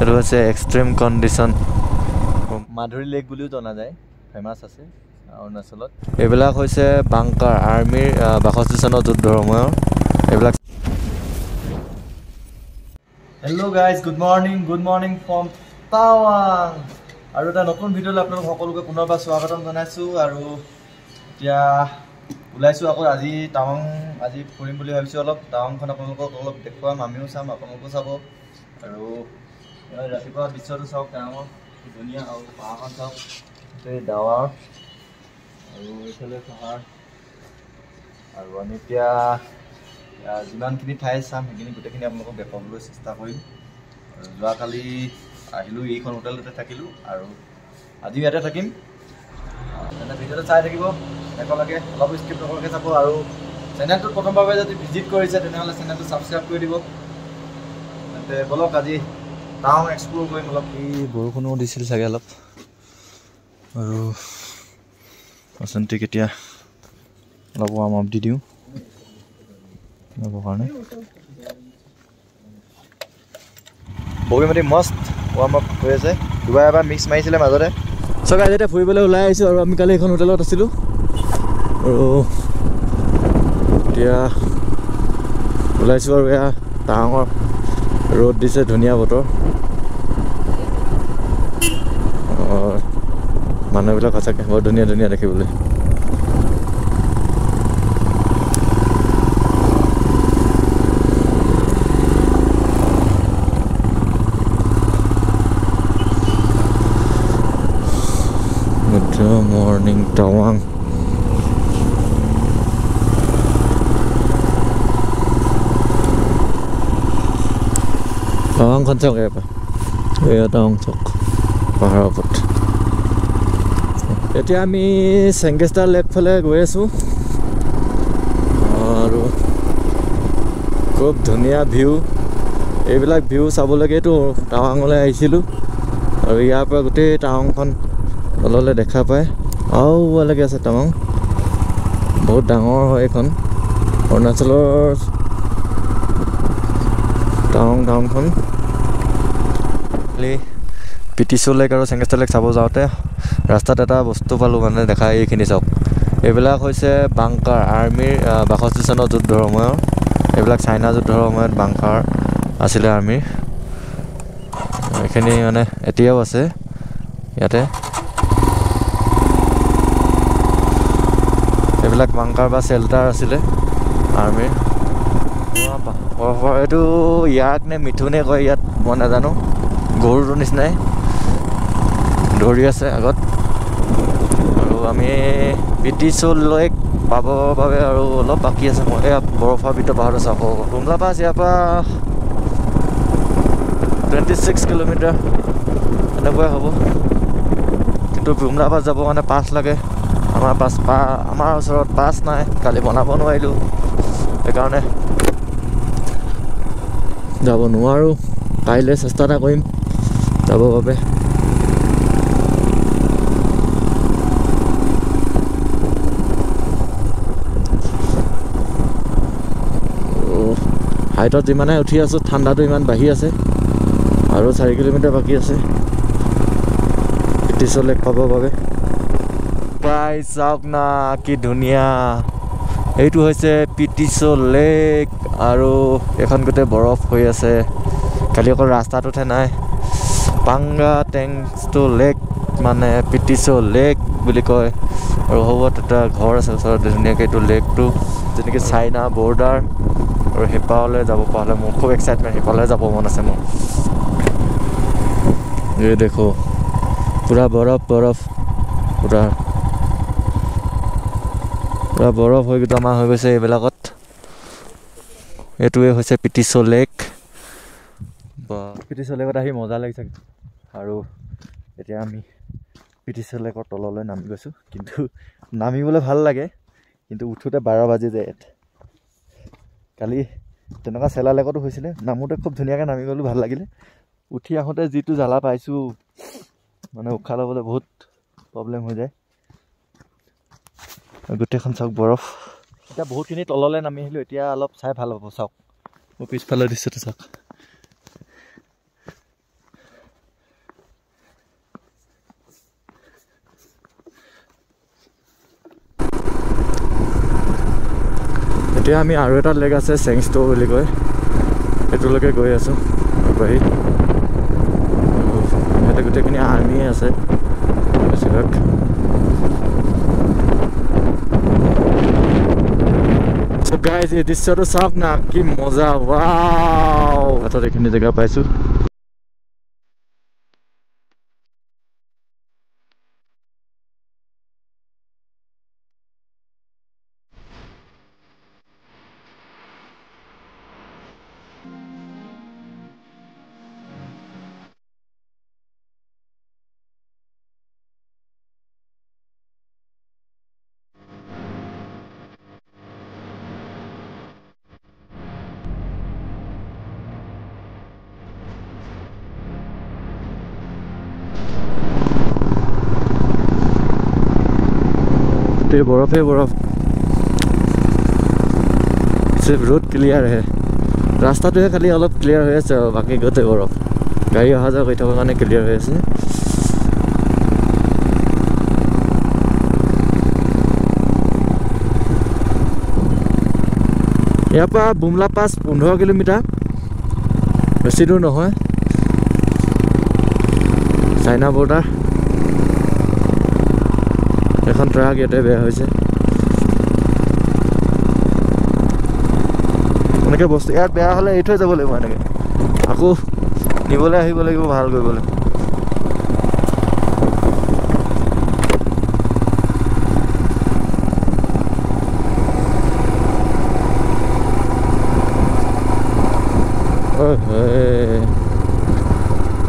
এইটো হৈছে extreme condition Madhuri lake বুলিও জনা যায়, ফেমাছ আছে অৰুণাচলত। এইবিলাক হৈছে বাংকাৰ, আৰ্মিৰ বাসস্থানৰ যুদ্ধৰ সময়ৰ এইবিলাক। Hello' guys, good morning from টাৱাং। আৰু এটা নতুন ভিডিঅ'লৈ আপোনালোক সকলোকে পুনৰবাৰ স্বাগতম জনাইছোঁ। আৰু এতিয়া ওলাইছোঁ আকৌ আজি টাৱাং, আজি ফুৰিম বুলি ভাবিছোঁ। অলপ টাৱাংখন আপোনালোকক অলপ দেখুৱাম, আমিও চাম, আপোনালোকেও চাব। আৰু ৰাতিপুৱা দৃশ্যটো চাওক, টাৱাঙৰ কি ধুনীয়া। আৰু পাহাৰখন চাওক, গোটেই ডাৱৰ আৰু এইফালে পাহাৰ। আৰু আমি এতিয়া যিমানখিনি ঠাই চাম সেইখিনি গোটেইখিনি আপোনালোকক দেখুৱাবলৈ চেষ্টা কৰিম। আৰু যোৱাকালি আহিলোঁ, এইখন হোটেলতে থাকিলোঁ আৰু আজি ইয়াতে থাকিম। তেনে ভিডিঅ'টো চাই থাকিব একেলগে, অলপ স্কিপ নকৰাকৈ চাব। আৰু চেনেলটোত প্ৰথমবাৰ যদি ভিজিট কৰিছে তেনেহ'লে চেনেলটো ছাবস্ক্ৰাইব কৰি দিব। তেন্তে ব'লক আজি টাৱাং এক্সপ্ল'ৰ কৰিম অলপ। এই বৰষুণো দিছিল চাগে অলপ। আৰু অচন্তিক এতিয়া অলপ ৱাৰ্ম আপ দি দিওঁ যাবৰ কাৰণে। বগী মাটি মষ্ট ৱাৰ্ম আপ হৈ আছে, দুবাৰ এবাৰ মিক্স মাৰিছিলে মাজতে। চ' গাইজ এতিয়া ফুৰিবলৈ ওলাই আহিছোঁ। আৰু আমি কালি এইখন হোটেলত আছিলোঁ আৰু এতিয়া ওলাইছোঁ। আৰু এয়া টাৱাঙৰ ৰ'দ দিছে, ধুনীয়া বতৰ। মানুহবিলাক সঁচাকৈ বৰ ধুনীয়া ধুনীয়া দেখিবলৈ। গুড মৰ্ণিং টাৱাং। টাৱাংখন চাওক, এয়া টাৱাং চাওক পাহাৰৰ ওপৰত। এতিয়া আমি চেংগেষ্টাৰ লেক ফালে গৈ আছোঁ। আৰু খুব ধুনীয়া ভিউ, এইবিলাক ভিউ চাবলৈকেতো টাৱাঙলৈ আহিছিলোঁ। আৰু ইয়াৰ পৰা গোটেই টাৱাংখন তললৈ দেখা পায়। আৰু ওৱালৈকে আছে টাৱাং, বহুত ডাঙৰ হয় এইখন, অৰুণাচলৰ টাৱাংখন। পিটিছু লেক আৰু চেংগেষ্টাৰ লেক চাব যাওঁতে ৰাস্তাত এটা বস্তু পালোঁ, মানে দেখা এইখিনি চাওক। এইবিলাক হৈছে বাংকাৰ, আৰ্মিৰ বাসস্থানৰ যুদ্ধৰ সময়ৰ এইবিলাক। চাইনা যুদ্ধৰ সময়ত বাংকাৰ আছিলে আৰ্মিৰ। এইখিনি মানে এতিয়াও আছে ইয়াতে। এইবিলাক বাংকাৰ বা চেল্টাৰ আছিলে আৰ্মিৰ। এইটো ইয়াক নে মিথুনে কয় ইয়াত, মই নাজানো। গৰুটোৰ নিচিনাই দৌৰি আছে আগত। আৰু আমি পিটিছু লেক পাবৰ বাবে আৰু অলপ বাকী আছে। মই এয়া বৰফাবৃত পাহাৰটো চাব। বুমলা পাছ ইয়াৰ পৰা 26 কিলোমিটাৰ এনেকুৱাই হ'ব। কিন্তু বুমলা পাছ যাবৰ কাৰণে পাছ লাগে। আমাৰ ওচৰত পাছ নাই, কালি বনাব নোৱাৰিলোঁ, সেইকাৰণে যাব নোৱাৰোঁ। কাইলৈ চেষ্টা এটা কৰিম যাবৰ বাবে। হাইটত যিমানে উঠি আছোঁ ঠাণ্ডাটো ইমান বাঢ়ি আছে। আৰু 4 কিলোমিটাৰ বাকী আছে পিটিছু লেক পাবৰ বাবে। প্ৰায় চাওক না কি ধুনীয়া। এইটো হৈছে পিটিছু লেক আৰু এখন গোটেই বৰফ হৈ আছে। খালি অকল ৰাস্তাটোতহে নাই। পাংগা টেংছটো লেক মানে পিটিছু লেক বুলি কয়। আৰু সৌবত এটা ঘৰ আছে ওচৰতে ধুনীয়াকৈ। এইটো লেকটো যেনেকৈ চাইনা বৰ্ডাৰ। আৰু সিপাৰলৈ যাব পৰা হ'লে মোৰ খুব এক্সাইটমেণ্ট, সিপাৰলৈ যাব মন আছে মোৰ। এই দেখো পূৰা বৰফ পূৰা বৰফ হৈ জমা হৈ গৈছে এইবিলাকত। এইটোৱে হৈছে পিটিছু লেক। পিটিছু লেকত আহি মজা লাগিছে। আৰু এতিয়া আমি পিটিছু লেকৰ তললৈ নামি গৈছোঁ। কিন্তু নামিবলৈ ভাল লাগে, কিন্তু উঠোঁতে 12 বাজি যায় ইয়াত। কালি তেনেকুৱা চেলা লেকতো হৈছিলে, নামোতে খুব ধুনীয়াকৈ নামি গ'লোঁ, ভাল লাগিলে। উঠি আহোঁতে যিটো জ্বালা পাইছোঁ, মানে উশাহ ল'বলৈ বহুত প্ৰব্লেম হৈ যায়। গোটেইখন চাওক বৰফ। এতিয়া বহুতখিনি তললৈ নামি আহিলোঁ, এতিয়া অলপ চাই ভাল হ'ব। চাওক মোৰ পিছফালে দৃশ্যটো চাওক। এতিয়া আমি আৰু এটা লেক আছে চেংষ্টো বুলি কয়, সেইটোলৈকে গৈ আছোঁ আগবাঢ়ি। ইয়াতে গোটেইখিনি আৰ্মিয়ে আছে বেছিভাগ। গাইজ এই দৃশ্যটো চাওক না, কি মজা! ৱাও, হাতত এইখিনি জেগা পাইছোঁ। बर्फ है बर्फ सिर्फ रोड क्लियर है रास्ता तो है खाली अलग क्लियर हो আছে बाकी गोटे बर्फ गाड़ी अहा जा कर थकार कारण क्लियर हो আছে ইয়াৰ পৰা বুমলা পাছ 15 কিলোমিটাৰ বেছি দূৰ নহয় চাইনা বৰ্ডাৰ এখন ট্ৰাক ইয়াতে বেয়া হৈছে এনেকৈ বস্তু ইয়াত বেয়া হ'লে এৰি থৈ যাব লাগিব এনেকৈ আকৌ নিবলৈ আহিব লাগিব ভাল কৰিবলৈ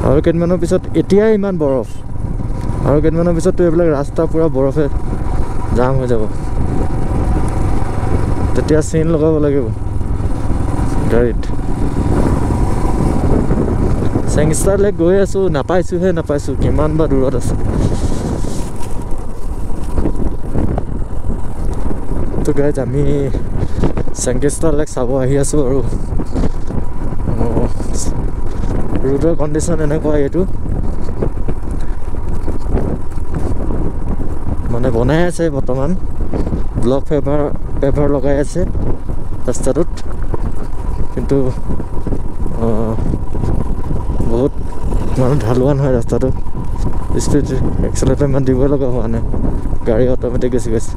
আৰু কেইদিনমানৰ পিছত এতিয়া ইমান বৰফ আৰু কেইদিনমানৰ পিছততো এইবিলাক ৰাস্তা পুৰা বৰফে জাম হৈ যাব তেতিয়া চেইন লগাব লাগিব গাড়ীত চেংষ্টাৰ লেক গৈ আছোঁ নাপাইছোঁ কিমান বা দূৰত আছে তো গাইজ আমি চেংষ্টাৰ লেক চাব আহি আছোঁ আৰু ৰোডৰ কণ্ডিশ্যন এনেকুৱা এইটো মানে বনাই আছে বৰ্তমান ব্লক পেপাৰ লগাই আছে ৰাস্তাটোত কিন্তু বহুত মানে ঢালুৱা নহয় ৰাস্তাটো স্পীড এক্সেলেটাৰ ইমান দিব লগা হোৱা নাই গাড়ী অট'মেটিক গুচি গৈছে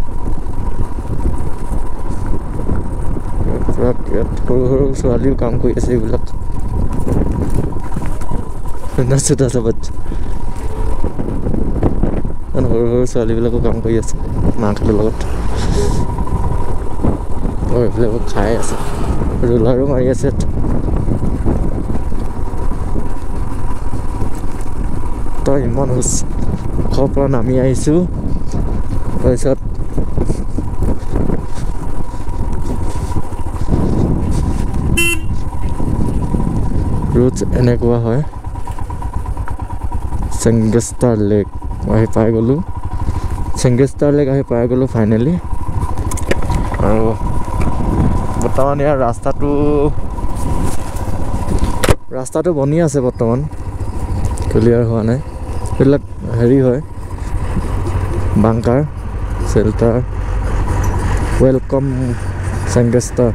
ইয়াত সৰু ছোৱালীও কাম কৰি আছে এইবিলাক নাচোতা চবত সৰু ছোৱালীবিলাকো কাম কৰি আছে মাকহঁতৰ লগত এইবিলাকো খাই আছে ৰোলাৰো মাৰি আছে তই ইমান ওখৰ পৰা নামি আহিছোঁ তাৰপিছত ৰোড এনেকুৱা হয় চেংষ্টাৰ লেক আহি পাই গ'লোঁ চেংষ্টাৰ লেক আহি পাই গ'লোঁ ফাইনেলি আৰু বৰ্তমান ইয়াৰ ৰাস্তাটো বনি আছে বৰ্তমান ক্লিয়াৰ হোৱা নাই এইবিলাক হেৰি হয় বাংকাৰ চেল্টাৰ ৱেলকাম চেংষ্টাৰ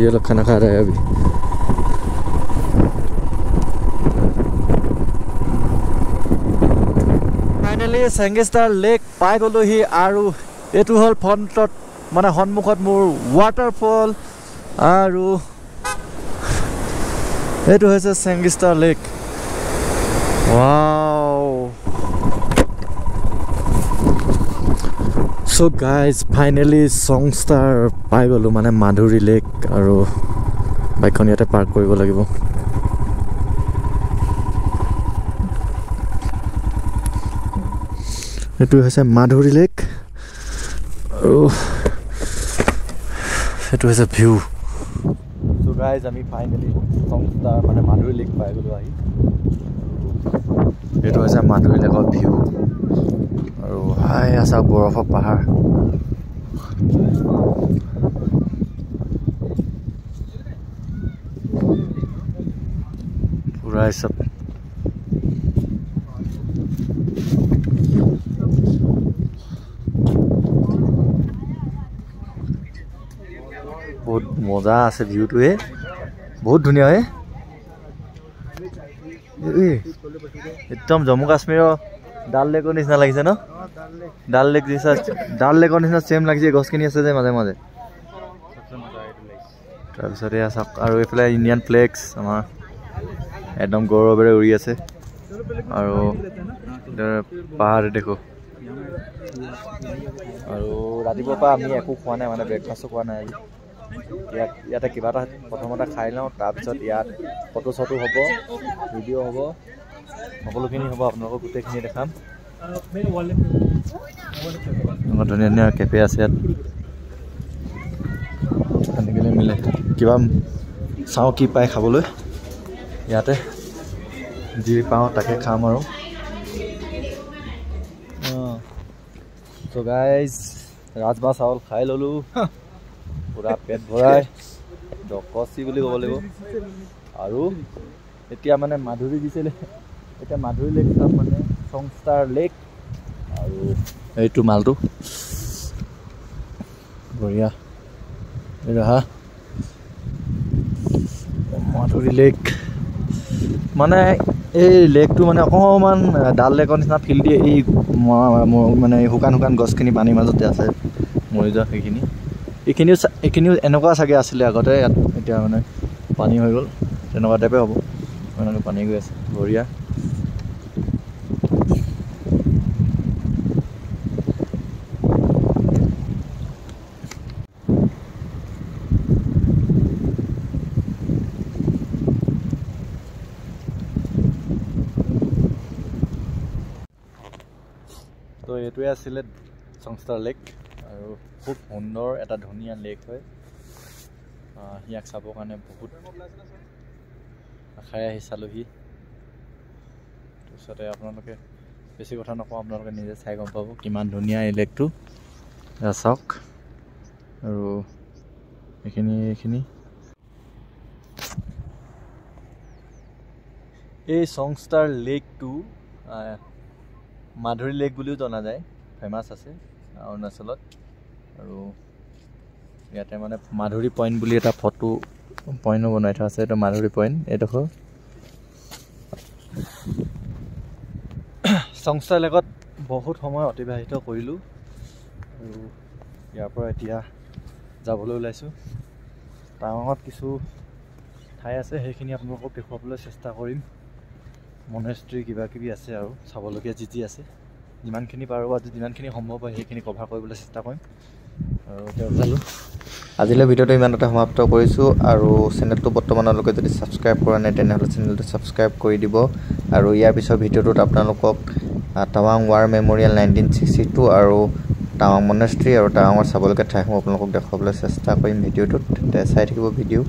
ये लोग खाना खा रहे हैं अभी फाइनली চেংষ্টাৰ লেক পাই গ'লোহি আৰু এইটো হ'ল ফ্ৰণ্টত মানে সন্মুখত মোৰ ৱাটাৰফল আৰু এইটো হৈছে Sangestar lake wow so guys finally Sangestar পাই গ'লোঁ মানে মাধুৰী লেক আৰু বাইকখন ইয়াতে পাৰ্ক কৰিব লাগিব এইটো হৈছে মাধুৰী লেক আৰু এইটো হৈছে ভিউ সো গাইজ আমি ফাইনেলি চেংষ্টাৰ মানে মাধুৰী লেক পাই গ'লোঁ আহি এইটো হৈছে মাধুৰী লেকৰ ভিউ আৰু হাই আছা বৰফৰ পাহাৰ পুৰা চব বহুত মজা আছে ভিউটোৱে বহুত ধুনীয়া হয় একদম জম্মু কাশ্মীৰৰ ডাল লেকৰ নিচিনা লাগিছে ন ডাল লেকৰ নিচিনা চেম লাগিছে গছখিনি আছে যে মাজে মাজে তাৰপিছত এয়া চাওক আৰু এইফালে ইণ্ডিয়ান ফ্লেগছ আমাৰ একদম গৌৰৱেৰে উৰি আছে আৰু পাহাৰ দেখো আৰু ৰাতিপুৱাৰ পৰা আমি একো খোৱা নাই মানে ব্ৰেকফাষ্টো খোৱা নাই আজি ইয়াতে কিবা এটা প্ৰথমতে খাই লওঁ তাৰপিছত ইয়াত ফটো চটো হ'ব ভিডিঅ' হ'ব সকলোখিনি হ'ব আপোনালোকক গোটেইখিনি দেখাম ধুনীয়া ধুনীয়া কেফে আছে ইয়াত তেনেকৈ মিলে কিবা চাওঁ কি পায় খাবলৈ ইয়াতে যি পাওঁ তাকে খাম আৰু চ' গাইজ ৰাজমাহ চাউল খাই ল'লোঁ পুৰা পেট ভৰাই ডকচি বুলি ক'ব লাগিব আৰু এতিয়া মানে মাধুৰী দিছিলে এতিয়া মাধুৰী লেক চাম মানে সংস্থাৰ লেক আৰু এইটো মালটো বঢ়িয়া এই ৰহা মাধুৰী লেক মানে এই লেকটো মানে অকণমান ডাল লেকৰ নিচিনা ফিল দিয়ে এই মানে শুকান শুকান গছখিনি পানীৰ মাজতে আছে মৰি যোৱা এইখিনিও এনেকুৱা চাগে আছিলে আগতে ইয়াত এতিয়া মানে পানী হৈ গ'ল তেনেকুৱা টাইপে হ'ব এনেকৈ পানী গৈ আছে বঢ়িয়া তো এইটোৱে আছিলে সংস্থাৰ লেক আৰু খুব সুন্দৰ এটা ধুনীয়া লেক হয় ইয়াক চাবৰ কাৰণে বহুত আশাৰে আহি চালোহি তাৰপিছতে আপোনালোকে বেছি কথা নকওঁ আপোনালোকে নিজে চাই গম পাব কিমান ধুনীয়া এই লেকটো চাওক আৰু এইখিনি এই সংস্থাৰ লেকটো মাধুৰী লেক বুলিও জনা যায় ফেমাছ আছে অৰুণাচলত আৰু ইয়াতে মানে মাধুৰী পইণ্ট বুলি এটা ফটো পইণ্টো বনাই থোৱা আছে এইটো মাধুৰী পইণ্ট এইডোখৰ সংস্থা লেকত বহুত সময় অতিবাহিত কৰিলোঁ আৰু ইয়াৰ পৰা এতিয়া যাবলৈ ওলাইছোঁ টাৱাঙত কিছু ঠাই আছে সেইখিনি আপোনালোকক দেখুৱাবলৈ চেষ্টা কৰিম মনেষ্ট্ৰী কিবা কিবি আছে আৰু চাবলগীয়া যি আছে যিমানখিনি পাৰোঁ আজি যিমানখিনি সম্ভৱ হয় সেইখিনি কভাৰ কৰিবলৈ চেষ্টা কৰিম আৰু এতিয়া ওলালোঁ আজিলৈ ভিডিঅ'টো ইমানতে সমাপ্ত কৰিছোঁ আৰু চেনেলটো বৰ্তমানলৈকে যদি ছাবস্ক্ৰাইব কৰা নাই তেনেহ'লে চেনেলটো ছাবস্ক্ৰাইব কৰি দিব আৰু ইয়াৰ পিছৰ ভিডিঅ'টোত আপোনালোকক টাৱাং ৱাৰ মেম'ৰিয়েল 1962 আৰু টাৱাং মনেষ্ট্ৰী আৰু টাৱাঙৰ চাবলগীয়া ঠাইসমূহ আপোনালোকক দেখুৱাবলৈ চেষ্টা কৰিম ভিডিঅ'টোত চাই থাকিব ভিডিঅ'